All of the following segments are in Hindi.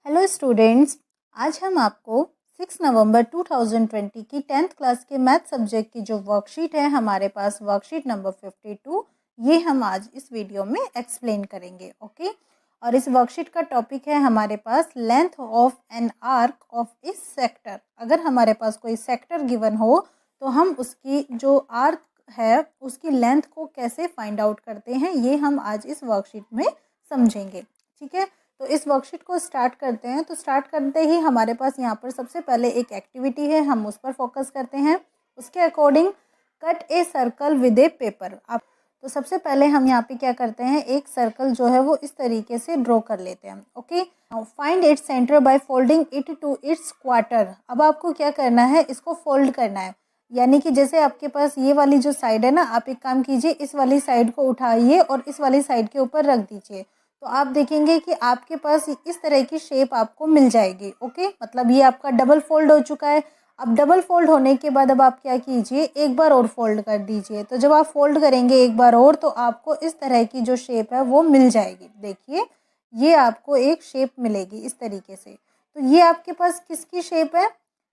हेलो स्टूडेंट्स, आज हम आपको 6 नवंबर 2020 की 10th क्लास के मैथ सब्जेक्ट की जो वर्कशीट है हमारे पास वर्कशीट नंबर 52 ये हम आज इस वीडियो में एक्सप्लेन करेंगे। ओके, और इस वर्कशीट का टॉपिक है हमारे पास length of an arc of a sector. अगर हमारे पास कोई सेक्टर गिवन हो तो हम उसकी जो आर्क है उसकी लेंथ को कैसे फाइंड आउट करते हैं ये हम आज इस वर्कशीट में समझेंगे। ठीक है, तो इस वर्कशीट को स्टार्ट करते हैं। तो स्टार्ट करते ही हमारे पास यहाँ पर सबसे पहले एक एक्टिविटी है, हम उस पर फोकस करते हैं। उसके according cut a circle with A paper. आप तो सबसे पहले हम यहाँ पे क्या करते हैं, एक सर्कल जो है वो इस तरीके से ड्रॉ कर लेते हैं। Okay, find its centre by folding it to its quarter. अब आपको क्या करना है, इसको फोल्ड करना है। यानी कि जैसे आपके पास ये वाली जो साइड है ना, आप एक काम कीजिए, इस वाली साइड को उठाइए और इस वाली साइड के ऊपर रख दीजिए। तो आप देखेंगे कि आपके पास इस तरह की शेप आपको मिल जाएगी। ओके, मतलब ये आपका डबल फोल्ड हो चुका है। अब डबल फोल्ड होने के बाद अब आप क्या कीजिए, एक बार और फोल्ड कर दीजिए। तो जब आप फोल्ड करेंगे एक बार और तो आपको इस तरह की जो शेप है वो मिल जाएगी। देखिए, ये आपको एक शेप मिलेगी इस तरीके से। तो ये आपके पास किसकी शेप है,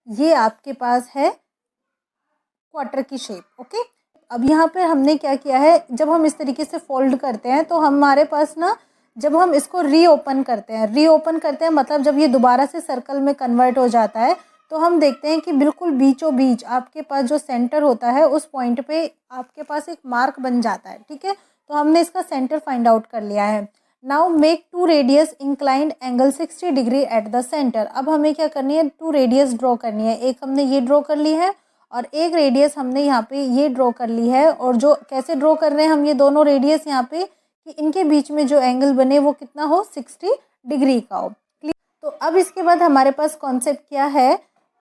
ये आपके पास है क्वार्टर की शेप। ओके, अब यहाँ पे हमने क्या किया है, जब हम इस तरीके से फोल्ड करते हैं तो हमारे पास ना, जब हम इसको रीओपन करते हैं मतलब जब ये दोबारा से सर्कल में कन्वर्ट हो जाता है तो हम देखते हैं कि बिल्कुल बीचों बीच आपके पास जो सेंटर होता है उस पॉइंट पे आपके पास एक मार्क बन जाता है। ठीक है, तो हमने इसका सेंटर फाइंड आउट कर लिया है। Now make two radius inclined angle 60 degree at the centre. अब हमें क्या करनी है, टू रेडियस ड्रॉ करनी है। एक हमने ये ड्रॉ कर ली है और एक रेडियस हमने यहाँ पे ये ड्रॉ कर ली है। और जो कैसे ड्रॉ कर रहे हैं हम ये दोनों रेडियस यहाँ पे, कि इनके बीच में जो एंगल बने वो कितना हो, 60 डिग्री का हो। तो अब इसके बाद हमारे पास कॉन्सेप्ट क्या है,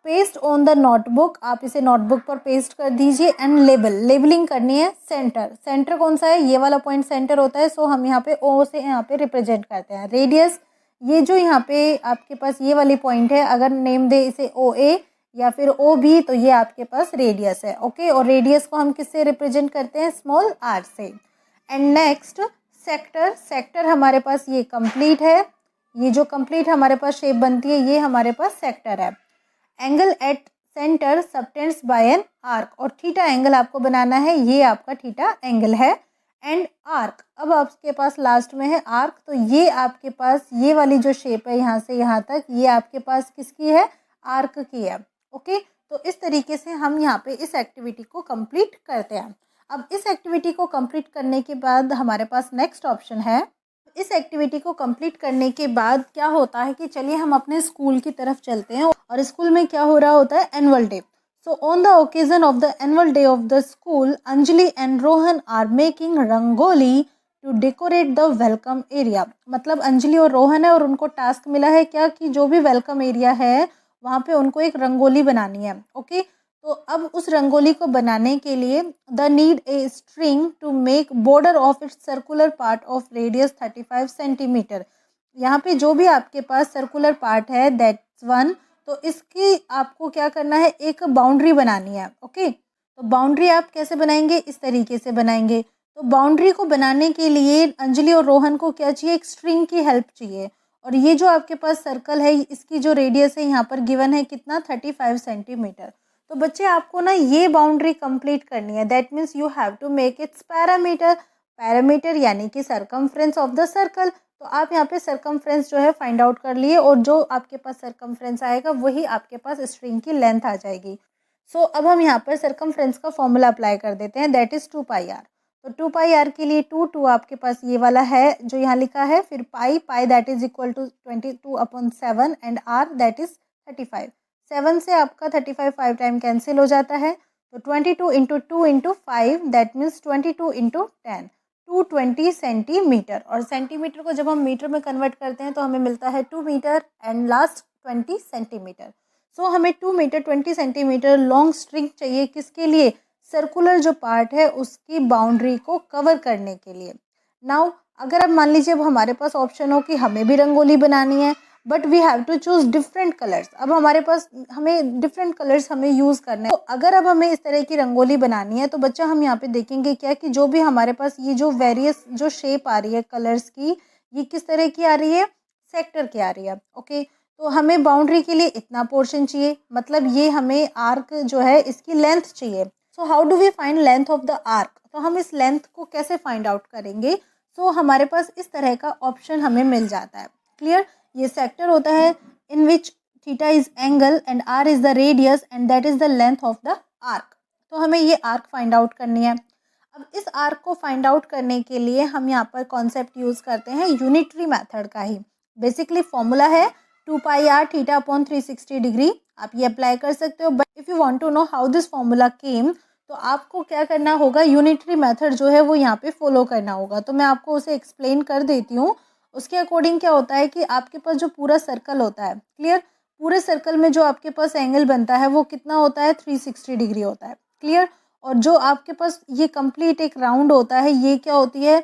पेस्ट ऑन द नोटबुक। आप इसे नोटबुक पर पेस्ट कर दीजिए एंड लेबलिंग करनी है सेंटर कौन सा है, ये वाला पॉइंट सेंटर होता है। सो हम यहाँ पे ओ से यहाँ पे रिप्रेजेंट करते हैं। रेडियस, ये जो यहाँ पे आपके पास ये वाली पॉइंट है, अगर नेम दे इसे ओ ए या फिर ओ बी तो ये आपके पास रेडियस है। ओके, और रेडियस को हम किससे रिप्रेजेंट करते हैं, स्मॉल आर से। एंड नेक्स्ट सेक्टर हमारे पास ये कंप्लीट है। ये जो कंप्लीट हमारे पास शेप बनती है ये हमारे पास सेक्टर है। Angle at centre subtends by an arc, और थीटा एंगल आपको बनाना है, ये आपका थीटा एंगल है। एंड आर्क, अब आपके पास लास्ट में है आर्क। तो ये आपके पास ये वाली जो शेप है यहाँ से यहाँ तक, ये आपके पास किसकी है, आर्क की है। ओके, तो इस तरीके से हम यहाँ पे इस एक्टिविटी को कंप्लीट करते हैं। अब इस एक्टिविटी को कंप्लीट करने के बाद हमारे पास नेक्स्ट ऑप्शन है। इस एक्टिविटी को कंप्लीट करने के बाद क्या होता है कि चलिए हम अपने स्कूल की तरफ चलते हैं। और स्कूल में क्या हो रहा होता है, annual day. So on the occasion of the annual day of the school, Anjali and Rohan are making rangoli to decorate the welcome area. मतलब अंजलि और रोहन है और उनको टास्क मिला है क्या, कि जो भी वेलकम एरिया है वहाँ पे उनको एक रंगोली बनानी है। ओके, तो अब उस रंगोली को बनाने के लिए they need a string to make border of its circular part of radius 35 centimetre. यहाँ पे जो भी आपके पास सर्कुलर पार्ट है दैट्स वन, तो इसकी आपको क्या करना है, एक बाउंड्री बनानी है। ओके, तो बाउंड्री आप कैसे बनाएंगे, इस तरीके से बनाएंगे। तो बाउंड्री को बनाने के लिए अंजलि और रोहन को क्या चाहिए, एक स्ट्रिंग की हेल्प चाहिए। और ये जो आपके पास सर्कल है इसकी जो रेडियस है यहाँ पर गिवन है कितना, 35 सेंटीमीटर। तो बच्चे आपको ना ये बाउंड्री कंप्लीट करनी है। That means you have to make its parameter यानी कि सरकमफ्रेंस ऑफ द सर्कल। तो आप यहाँ पे सरकमफ्रेंस जो है फाइंड आउट कर लिए और जो आपके पास सरकमफ्रेंस आएगा वही आपके पास स्ट्रिंग की लेंथ आ जाएगी। सो अब हम यहाँ पर सरकमफ्रेंस का फॉर्मूला अप्लाई कर देते हैं, दैट इज 2πr। तो 2πr के लिए टू आपके पास ये वाला है जो यहाँ लिखा है, फिर pi that is equal to 22/7 and r that is 35। 7 से आपका 35 5 टाइम कैंसिल हो जाता है। तो 22 into 2 into 5 that means 22 into 10, 220 centimetre. और सेंटीमीटर को जब हम मीटर में कन्वर्ट करते हैं तो हमें मिलता है 2 मीटर एंड लास्ट 20 सेंटीमीटर। सो हमें 2 मीटर 20 सेंटीमीटर लॉन्ग स्ट्रिंग चाहिए, किसके लिए, सर्कुलर जो पार्ट है उसकी बाउंड्री को कवर करने के लिए। नाउ अगर अब मान लीजिए अब हमारे पास ऑप्शन हो कि हमें भी रंगोली बनानी है but we have to choose different colours. अब हमारे पास हमें डिफरेंट कलर्स हमें यूज़ करना है। तो अगर अब हमें इस तरह की रंगोली बनानी है तो बच्चा हम यहाँ पे देखेंगे क्या, कि जो भी हमारे पास ये जो वेरियस जो शेप आ रही है कलर्स की, ये किस तरह की आ रही है, सेक्टर की आ रही है। ओके, तो हमें बाउंड्री के लिए इतना पोर्शन चाहिए, मतलब ये हमें आर्क जो है इसकी लेंथ चाहिए। So how do we find length of the arc, तो हम इस लेंथ को कैसे फाइंड आउट करेंगे। सो हमारे पास इस तरह का ऑप्शन हमें मिल जाता है। क्लियर, ये सेक्टर होता है in which theta is angle and r is the radius and that is the length of the arc. तो हमें ये आर्क फाइंड आउट करनी है। अब इस आर्क को फाइंड आउट करने के लिए हम यहाँ पर कॉन्सेप्ट यूज करते हैं यूनिटरी मेथड का ही। बेसिकली फॉर्मूला है 2 pi r theta upon 360 degree. आप ये अप्लाई कर सकते हो, but if you want to know how this formula came, तो आपको क्या करना होगा, यूनिटरी मेथड जो है वो यहाँ पे फॉलो करना होगा। तो मैं आपको उसे एक्सप्लेन कर देती हूँ। उसके अकॉर्डिंग क्या होता है कि आपके पास जो पूरा सर्कल होता है, क्लियर, पूरे सर्कल में जो आपके पास एंगल बनता है वो कितना होता है, 360 डिग्री होता है। क्लियर, और जो आपके पास ये कंप्लीट एक राउंड होता है, ये क्या होती है,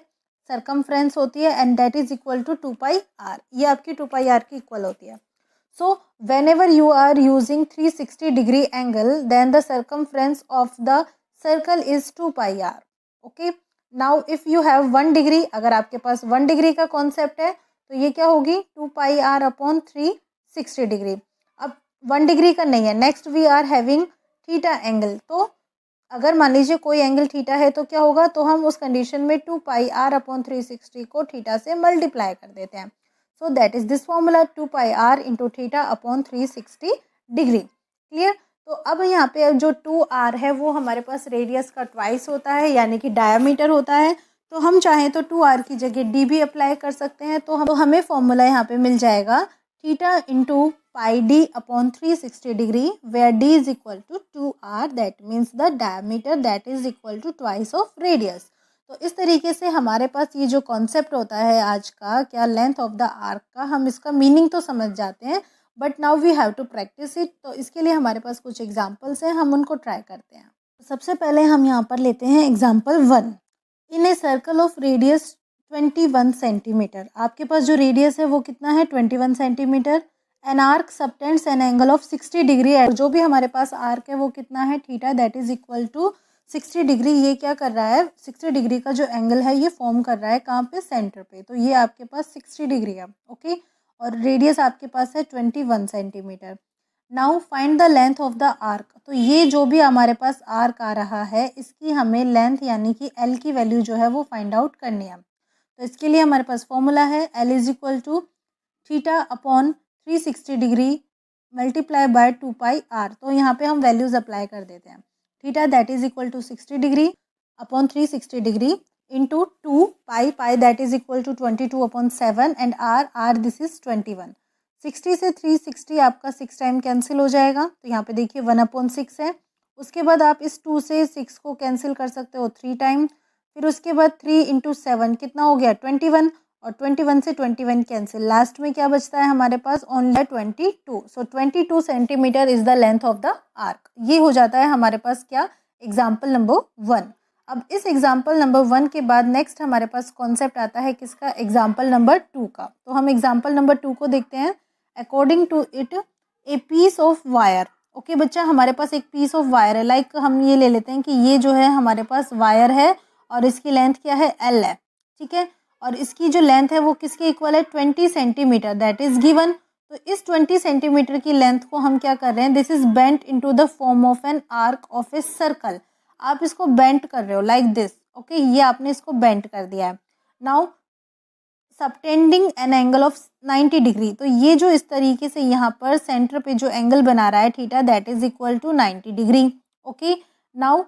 सरकमफ्रेंस होती है, and that is equal to 2 pi r. ये आपकी 2 पाई आर की इक्वल होती है। सो whenever you are using 360 degree angle, then the circumference of the circle is 2 pi r. Okay, now if you have 1 degree, अगर आपके पास 1 डिग्री का कॉन्सेप्ट है तो ये क्या होगी, 2 पाई r अपॉन 360 डिग्री। अब 1 डिग्री का नहीं है, next we are having theta angle. तो अगर मान लीजिए कोई एंगल थीटा है तो क्या होगा, तो हम उस कंडीशन में 2 पाई आर अपॉन 360 को थीटा से मल्टीप्लाई कर देते हैं। So that is this formula 2 pi r into theta upon 360 degree. Clear, तो अब यहाँ पे जो 2 आर है वो हमारे पास रेडियस का ट्वाइस होता है, यानी कि डायमीटर होता है। तो हम चाहें तो 2 आर की जगह डी भी अप्लाई कर सकते हैं। तो हमें फॉर्मूला यहाँ पे मिल जाएगा theta into pi d upon 360 degree, where d is equal to 2 r, that means the diameter that is equal to twice of radius. तो इस तरीके से हमारे पास ये जो कॉन्सेप्ट होता है आज का, क्या लेंथ ऑफ द आर्क का, हम इसका मीनिंग तो समझ जाते हैं, but now we have to practise it. तो इसके लिए हमारे पास कुछ एग्जांपल्स हैं, हम उनको ट्राई करते हैं। सबसे पहले हम यहाँ पर लेते हैं example 1। In a circle of radius 21 centimetre, आपके पास जो रेडियस है वो कितना है, 21 centimetre. An arc subtends an angle of 60 degree, जो भी हमारे पास आर्क है वो कितना है, theta, that is equal to 60 degree. ये क्या कर रहा है, 60 डिग्री का जो एंगल है ये फॉर्म कर रहा है कहाँ पे, सेंटर पे। तो ये आपके पास 60 डिग्री है। ओके, और रेडियस आपके पास है 21 centimetre. Now find the length of the arc. तो ये जो भी हमारे पास आर्क आ रहा है इसकी हमें लेंथ यानी कि एल की वैल्यू जो है वो फाइंड आउट करनी है। तो इसके लिए हमारे पास फॉर्मूला है l is equal to theta upon 360 degree multiply by 2 pi r. तो यहाँ पे हम वैल्यूज अप्लाई कर देते हैं। Theta that is equal to 60 degree upon 360 degree into 2 pi, pi that is equal to 22 upon 7 and r this is 21। 60 से 360 आपका 6 टाइम कैंसिल हो जाएगा। तो यहाँ पे देखिए 1 अपॉन 6 है। उसके बाद आप इस 2 से 6 को कैंसिल कर सकते हो 3 टाइम। फिर उसके बाद 3 इंटू 7 कितना हो गया, 21, और 21 से 21 कैंसिल, लास्ट में क्या बचता है हमारे पास, only 22। So 22 centimetre is the length of the arc. ये हो जाता है हमारे पास क्या, एग्जाम्पल नंबर 1। अब इस एग्जाम्पल नंबर 1 के बाद नेक्स्ट हमारे पास कॉन्सेप्ट आता है किसका, एग्जाम्पल नंबर 2 का। तो हम एग्जाम्पल नंबर 2 को देखते हैं। According to it a piece of wire. Okay बच्चा, हमारे पास एक पीस ऑफ वायर है, लाइक हम ये ले लेते हैं कि ये जो है हमारे पास वायर है और इसकी लेंथ क्या है, एल है। ठीक है, और इसकी जो लेंथ है वो किसके इक्वल है, 20 सेंटीमीटर, दैट इज गिवन। तो इस 20 सेंटीमीटर की लेंथ को हम क्या कर रहे हैं, this is bent into the form of an arc of a circle. आप इसको बेंट कर रहे हो लाइक दिस। ओके, ये आपने इसको बेंट कर दिया है। Now subtending N angle of 90 degree. तो ये जो इस तरीके से यहाँ पर सेंटर पे जो एंगल बना रहा है theta, that is equal to 90 degree. Okay, now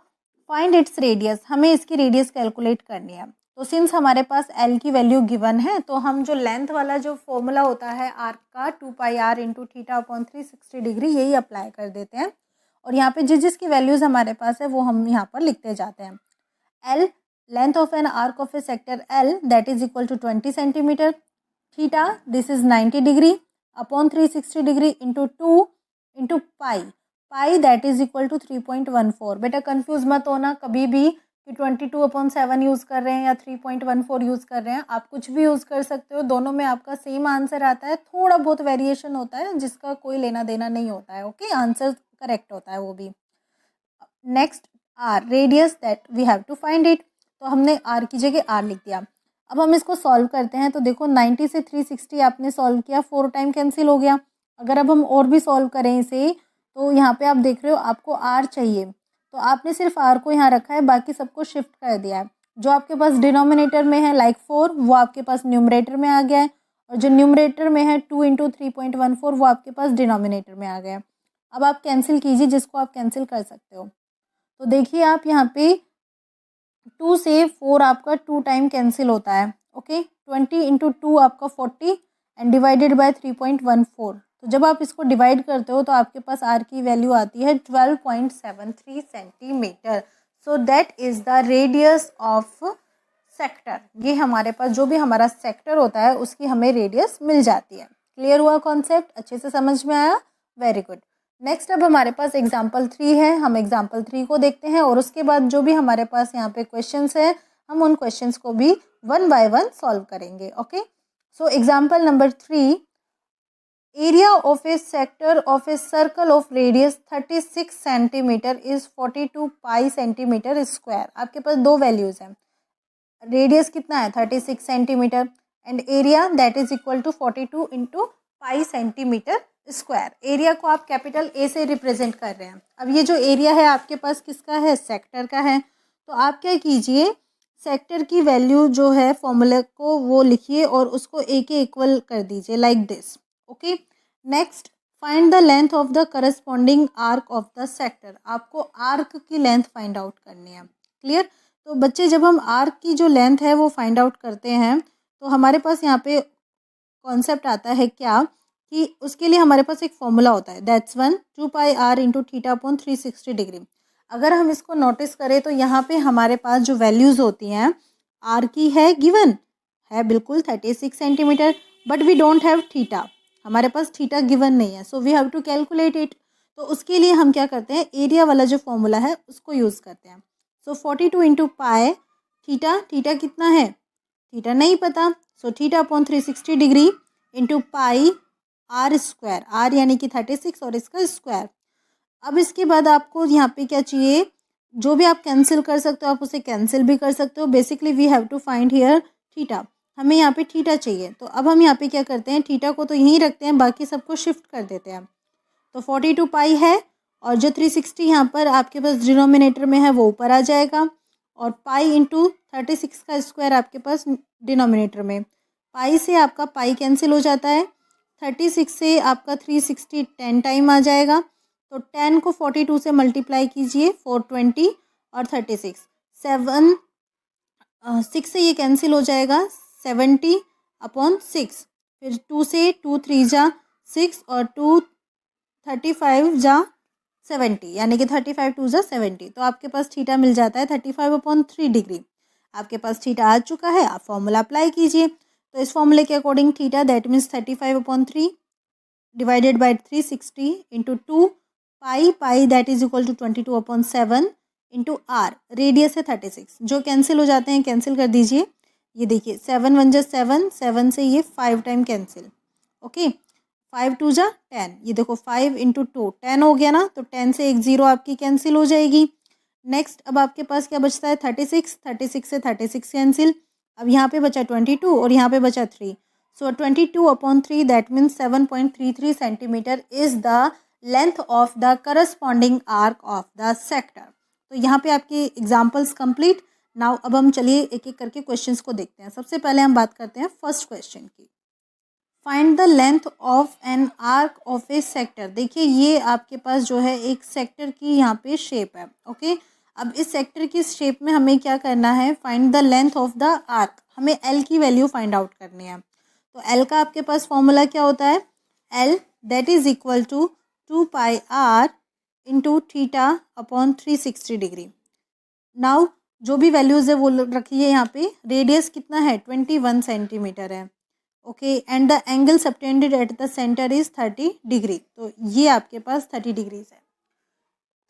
find its radius. हमें इसकी रेडियस कैलकुलेट करनी है। तो सिंस हमारे पास एल की वैल्यू गिवन है, तो हम जो लेंथ वाला जो फॉर्मूला होता है आर्क का, 2 pi r into theta upon 360 degree, यही अप्लाई कर देते हैं। और यहाँ पे जिसकी वैल्यूज़ हमारे पास है वो हम यहाँ पर लिखते जाते हैं। L, length of an arc of a sector l, that is equal to 20 centimetre. Theta, this is 90 degree upon 360 degree into 2 into pi, pi that is equal to 3.14। बेटा कंफ्यूज मत होना कभी भी कि 22/7 यूज़ कर रहे हैं या 3.14 यूज़ कर रहे हैं। आप कुछ भी यूज़ कर सकते हो, दोनों में आपका सेम आंसर आता है। थोड़ा बहुत वेरिएशन होता है जिसका कोई लेना देना नहीं होता है। ओके, आंसर करेक्ट होता है वो भी। Next r, radius that we have to find it. तो हमने आर की जगह आर लिख दिया। अब हम इसको सॉल्व करते हैं। तो देखो 90 से 360 आपने सॉल्व किया, 4 टाइम कैंसिल हो गया। अगर अब हम और भी सॉल्व करें इसे, तो यहाँ पे आप देख रहे हो आपको r चाहिए, तो आपने सिर्फ r को यहाँ रखा है, बाकी सबको शिफ्ट कर दिया है। जो आपके पास डिनोमिनेटर में है लाइक 4 वो आपके पास न्यूमरेटर में आ गया है, और जो न्यूमरेटर में है 2 × 3.14 वो आपके पास डिनोमिनेटर में आ गया है। अब आप कैंसिल कीजिए जिसको आप कैंसिल कर सकते हो। तो देखिए आप यहाँ पे 2 से 4 आपका 2 टाइम कैंसिल होता है। ओके, 20 × 2 आपका 40 एंड डिवाइडेड बाय 3.14। तो जब आप इसको डिवाइड करते हो तो आपके पास आर की वैल्यू आती है 12.73 centimetre. So that is the radius of sector. ये हमारे पास जो भी हमारा सेक्टर होता है उसकी हमें रेडियस मिल जाती है। क्लियर हुआ कॉन्सेप्ट? अच्छे से समझ में आया? Very good. नेक्स्ट अब हमारे पास एग्जाम्पल 3 है, हम एग्जाम्पल 3 को देखते हैं और उसके बाद जो भी हमारे पास यहाँ पे क्वेश्चंस है हम उन क्वेश्चंस को भी 1 बाय 1 सॉल्व करेंगे। Okay, so example number 3, area of a sector of a circle of radius 36 centimetre is 42 pi centimetre square. आपके पास दो वैल्यूज हैं, रेडियस कितना है 36 centimetre and area that is equal to 42 × pi centimetre square. Area को आप कैपिटल ए से रिप्रेजेंट कर रहे हैं। अब ये जो एरिया है आपके पास किसका है? सेक्टर का है। तो आप क्या कीजिए, सेक्टर की वैल्यू जो है फॉर्मूले को वो लिखिए और उसको ए के इक्वल कर दीजिए like this. Okay, next find the length of the corresponding arc of the sector. आपको आर्क की लेंथ फाइंड आउट करनी है। क्लियर? तो बच्चे जब हम आर्क की जो लेंथ है वो फाइंड आउट करते हैं तो हमारे पास यहाँ पे कॉन्सेप्ट आता है क्या कि उसके लिए हमारे पास एक फॉर्मूला होता है, दैट्स 2 पाई r × θ/360 डिग्री। अगर हम इसको नोटिस करें तो यहाँ पे हमारे पास जो वैल्यूज़ होती हैं r की है गिवन है बिल्कुल 36 centimetre, but we don't have theta, हमारे पास थीटा गिवन नहीं है, so we have to calculate it. तो उसके लिए हम क्या करते हैं, एरिया वाला जो फॉर्मूला है उसको यूज़ करते हैं। सो 42 × पाई थीटा, थीटा कितना है थीटा नहीं पता, so θ/360 degree into pi r square, r यानी कि 36 और इसका स्क्वायर। अब इसके बाद आपको यहाँ पे क्या चाहिए, जो भी आप कैंसिल कर सकते हो आप उसे कैंसिल भी कर सकते हो। Basically we have to find here theta, हमें यहाँ पे थीटा चाहिए। तो अब हम यहाँ पे क्या करते हैं, थीटा को तो यहीं रखते हैं, बाकी सबको शिफ्ट कर देते हैं। तो 42 पाई है और जो 360 यहाँ पर आपके पास डिनोमिनेटर में है वो ऊपर आ जाएगा, और पाई × 36 का स्क्वायर आपके पास डिनोमिनेटर में। पाई से आपका पाई कैंसिल हो जाता है, 36 से आपका 360 10 टाइम आ जाएगा, तो 10 को 42 से मल्टीप्लाई कीजिए 420 और 36 7 6 से ये कैंसिल हो जाएगा 70/6, फिर 2 से 2 3 जा 6 और 2 35 जा 70, यानी कि 35 2 जा 70। तो आपके पास थीटा मिल जाता है 35/3 डिग्री। आपके पास थीटा आ चुका है, आप फॉर्मूला अप्लाई कीजिए। तो इस फॉर्मूले के according theta that means 35/3 divided by 360 into 2 pi, pi that is equal to 22/7 into r, radius है 36। जो कैंसिल हो जाते हैं कैंसिल कर दीजिए। ये देखिए 7 1 जा 7, 7 से ये 5 टाइम कैंसिल। ओके, 5 2 जा 10, ये देखो 5 × 2 10 हो गया ना, तो 10 से एक 0 आपकी कैंसिल हो जाएगी। नेक्स्ट अब आपके पास क्या बचता है 36, 36 से 36 कैंसिल। अब यहाँ पे बचा 22 और यहाँ पे बचा 3, सो 22/3 that means 7.33 centimetre is the length of the corresponding arc of the sector. तो यहाँ पे आपके एग्जाम्पल्स कंप्लीट। नाउ अब हम चलिए एक एक करके क्वेश्चंस को देखते हैं। सबसे पहले हम बात करते हैं फर्स्ट क्वेश्चन की, find the length of an arc of a sector. देखिए ये आपके पास जो है एक सेक्टर की यहाँ पे शेप है। ओके, अब इस सेक्टर की शेप में हमें क्या करना है, find the length of the arc, हमें एल की वैल्यू फाइंड आउट करनी है। तो एल का आपके पास फॉर्मूला क्या होता है, L that is equal to 2 pi r into θ/360 degree. Now जो भी वैल्यूज़ है वो रखिए यहाँ पे। रेडियस कितना है 21 सेंटीमीटर है। Okay, and the angle subtended at the centre is 30 degree. तो ये आपके पास 30 डिग्रीज है,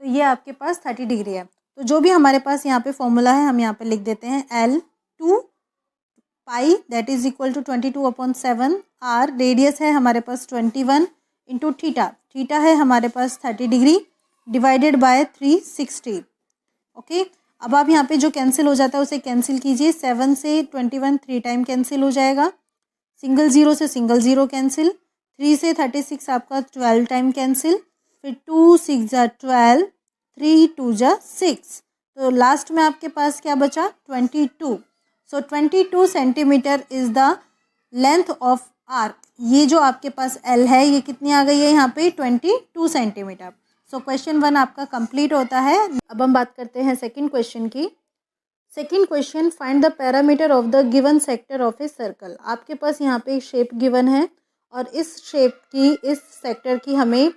तो ये आपके पास 30 डिग्री है। तो जो भी हमारे पास यहाँ पे फॉर्मूला है हम यहाँ पे लिख देते हैं, l 2 pi that is equal to 22/7, r radius है हमारे पास 21 इंटू थीटा, थीटा है हमारे पास 30 डिग्री डिवाइडेड बाय 360। ओके, अब आप यहाँ पे जो कैंसिल हो जाता है उसे कैंसिल कीजिए। 7 से 21 3 टाइम कैंसिल हो जाएगा, सिंगल 0 से सिंगल 0 कैंसिल, 3 से 36 आपका 12 टाइम कैंसिल, फिर 2 6 जा 12, 3 2 जा 6, तो लास्ट में आपके पास क्या बचा 22। So 22 centimetre is the length of arc. ये जो आपके पास एल है ये कितनी आ गई है यहाँ पे 22 सेंटीमीटर। सो क्वेश्चन 1 आपका कंप्लीट होता है। अब हम बात करते हैं सेकंड क्वेश्चन की। Second question, find the parameter of the given sector of a circle. आपके पास यहाँ पे एक शेप गिवन है और इस शेप की, इस सेक्टर की हमें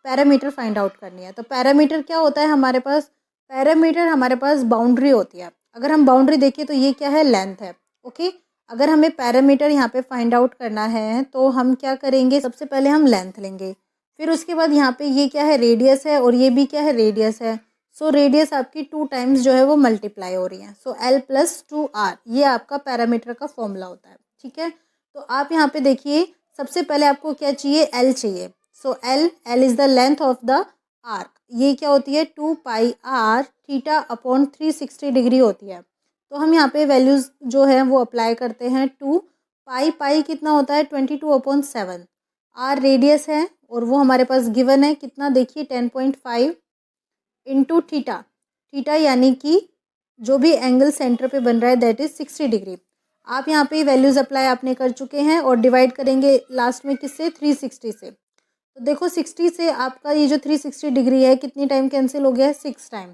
पैरामीटर फाइंड आउट करनी है। तो पैरामीटर क्या होता है हमारे पास? पैरामीटर हमारे पास बाउंड्री होती है। अगर हम बाउंड्री देखिए तो ये क्या है, लेंथ है। ओके, अगर हमें पैरामीटर यहाँ पे फाइंड आउट करना है तो हम क्या करेंगे, सबसे पहले हम लेंथ लेंगे, फिर उसके बाद यहाँ पे ये क्या है, रेडियस है, और ये भी क्या है, रेडियस है। सो रेडियस आपकी 2 टाइम्स जो है वो मल्टीप्लाई हो रही है। सो L + 2R ये आपका पैरामीटर का फॉर्मूला होता है। ठीक है, तो आप यहाँ पे देखिए सबसे पहले आपको क्या चाहिए, L चाहिए। सो L is the length of the arc. ये क्या होती है 2 pi r theta upon 360 degree होती है। तो हम यहाँ पे वैल्यूज़ जो है वो अप्लाई करते हैं। 2 पाई कितना होता है 22/7। r रेडियस है और वो हमारे पास गिवन है कितना, देखिए 10.5 इंटू थीटा। थीटा यानी कि जो भी एंगल सेंटर पे बन रहा है दैट इज़ 60 डिग्री। आप यहाँ पे वैल्यूज़ अप्लाई आपने कर चुके हैं और डिवाइड करेंगे लास्ट में किससे, 360 से। तो देखो 60 से आपका ये जो 360 डिग्री है कितनी टाइम कैंसिल हो गया है, 6 टाइम।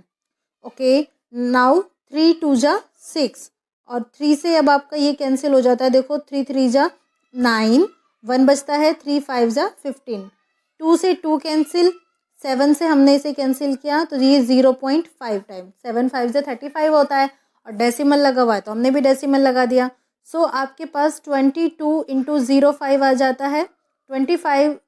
ओके, नाउ 3 2 जा 6 और 3 से अब आपका ये कैंसिल हो जाता है। देखो 3 3 जा 9, 1 बचता है, 3 5 जा 15, 2 से 2 कैंसिल, 7 से हमने इसे कैंसिल किया तो ये 0.5 टाइम, 7 5 जा 35 होता है और डेसिमल लगा हुआ है तो हमने भी डेसिमल लगा दिया। सो आपके पास 22 इंटू 0.5 आ जाता है, 22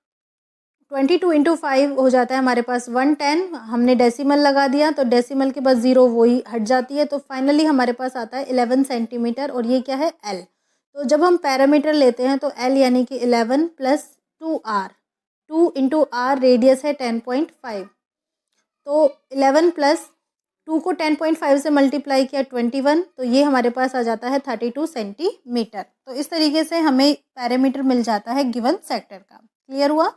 इंटू 5 हो जाता है हमारे पास 110। हमने डेसिमल लगा दिया तो डेसिमल के बाद 0 वही हट जाती है, तो फाइनली हमारे पास आता है 11 सेंटीमीटर और ये क्या है, L। तो जब हम पैरामीटर लेते हैं तो L यानी कि 11 + 2R, 2 इंटू R रेडियस है 10.5, तो 11 + 2 को 10.5 से मल्टीप्लाई किया 21, तो ये हमारे पास आ जाता है 32 सेंटीमीटर। तो इस तरीके से हमें पैरामीटर मिल जाता है गिवन सेक्टर का। क्लियर हुआ?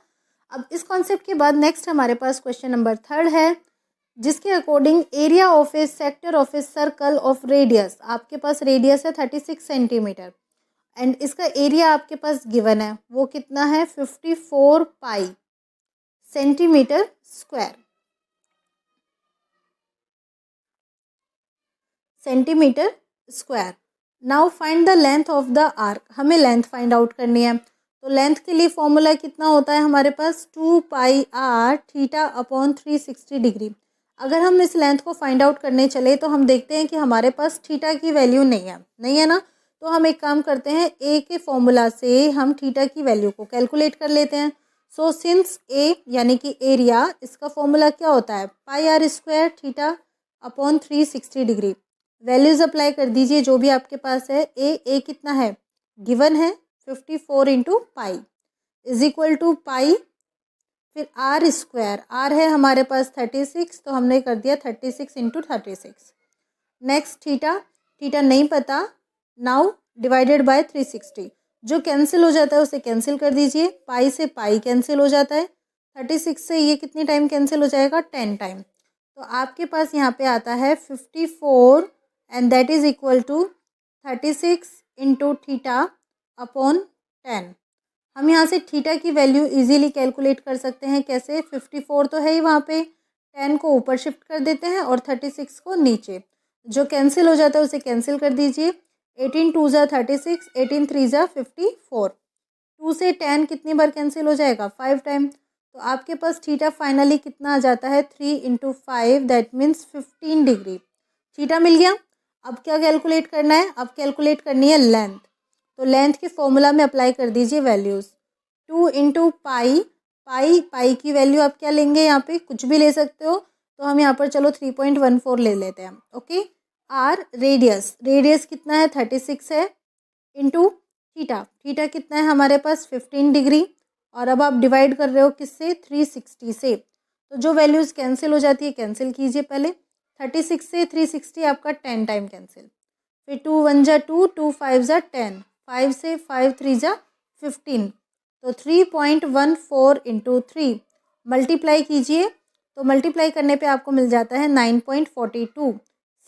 अब इस कॉन्सेप्ट के बाद नेक्स्ट हमारे पास क्वेश्चन नंबर 3 है, जिसके according area of a sector of a circle of radius, आपके पास रेडियस है 36 सेंटीमीटर एंड इसका एरिया आपके पास गिवन है, वो कितना है 54 पाई centimetre square. Now find the length of the arc. हमें लेंथ फाइंड आउट करनी है, तो लेंथ के लिए फॉर्मूला कितना होता है हमारे पास, 2 pi r theta upon 360 degree. अगर हम इस लेंथ को फाइंड आउट करने चले तो हम देखते हैं कि हमारे पास थीटा की वैल्यू नहीं है ना। तो हम एक काम करते हैं, a के फॉर्मूला से हम थीटा की वैल्यू को कैलकुलेट कर लेते हैं। सो सिंस a यानी कि एरिया, इसका फॉर्मूला क्या होता है, पाई r square theta upon 360 degree. Values apply कर दीजिए जो भी आपके पास है। ए कितना है, गिवन है 54 into pi is equal to pi, फिर आर स्क्वायर, आर है हमारे पास 36 तो हमने कर दिया 36 इंटू 36। नेक्स्ट थीटा नहीं पता, नाउ डिवाइडेड बाय 360, जो कैंसिल हो जाता है उसे कैंसिल कर दीजिए। पाई से पाई कैंसिल हो जाता है, 36 से ये कितनी टाइम कैंसिल हो जाएगा, 10 टाइम। तो आपके पास यहाँ पे आता है 54 and that is equal to 36 into theta upon 10। हम यहाँ से थीटा की वैल्यू इजीली कैलकुलेट कर सकते हैं। कैसे, 54 तो है ही वहाँ पे, 10 को ऊपर शिफ्ट कर देते हैं और 36 को नीचे, जो कैंसिल हो जाता है उसे कैंसिल कर दीजिए। 18 2 जा 36, 18 3 जा 54, 2 से 10 कितनी बार कैंसिल हो जाएगा, 5 टाइम। तो आपके पास थीटा फाइनली कितना आ जाता है, 3 into 5 that means 15 degree. Theta मिल गया। अब क्या कैलकुलेट करना है, अब कैलकुलेट करनी है लेंथ। तो लेंथ के फॉर्मूला में अप्लाई कर दीजिए वैल्यूज़। 2 इंटू पाई की वैल्यू आप क्या लेंगे, यहाँ पे कुछ भी ले सकते हो, तो हम यहाँ पर चलो 3.14 ले लेते हैं। ओके, आर रेडियस कितना है 36 है, इंटू थीटा कितना है हमारे पास 15 डिग्री, और अब आप डिवाइड कर रहे हो किससे, 360 से। तो जो वैल्यूज़ कैंसिल हो जाती है कैंसिल कीजिए पहले। 36 से 360 आपका 10 टाइम कैंसिल, फिर 2 1 जा 2, 2 5 जा 10, 5 से 5 3 जा 15, तो 3.14 इंटू 3 मल्टीप्लाई कीजिए, तो मल्टीप्लाई करने पे आपको मिल जाता है 9.42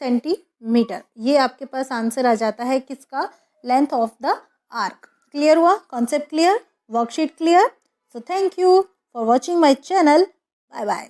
सेंटीमीटर। ये आपके पास आंसर आ जाता है किसका, length of the arc. Clear हुआ, concept clear, worksheet clear. So thank you for watching my channel. Bye bye.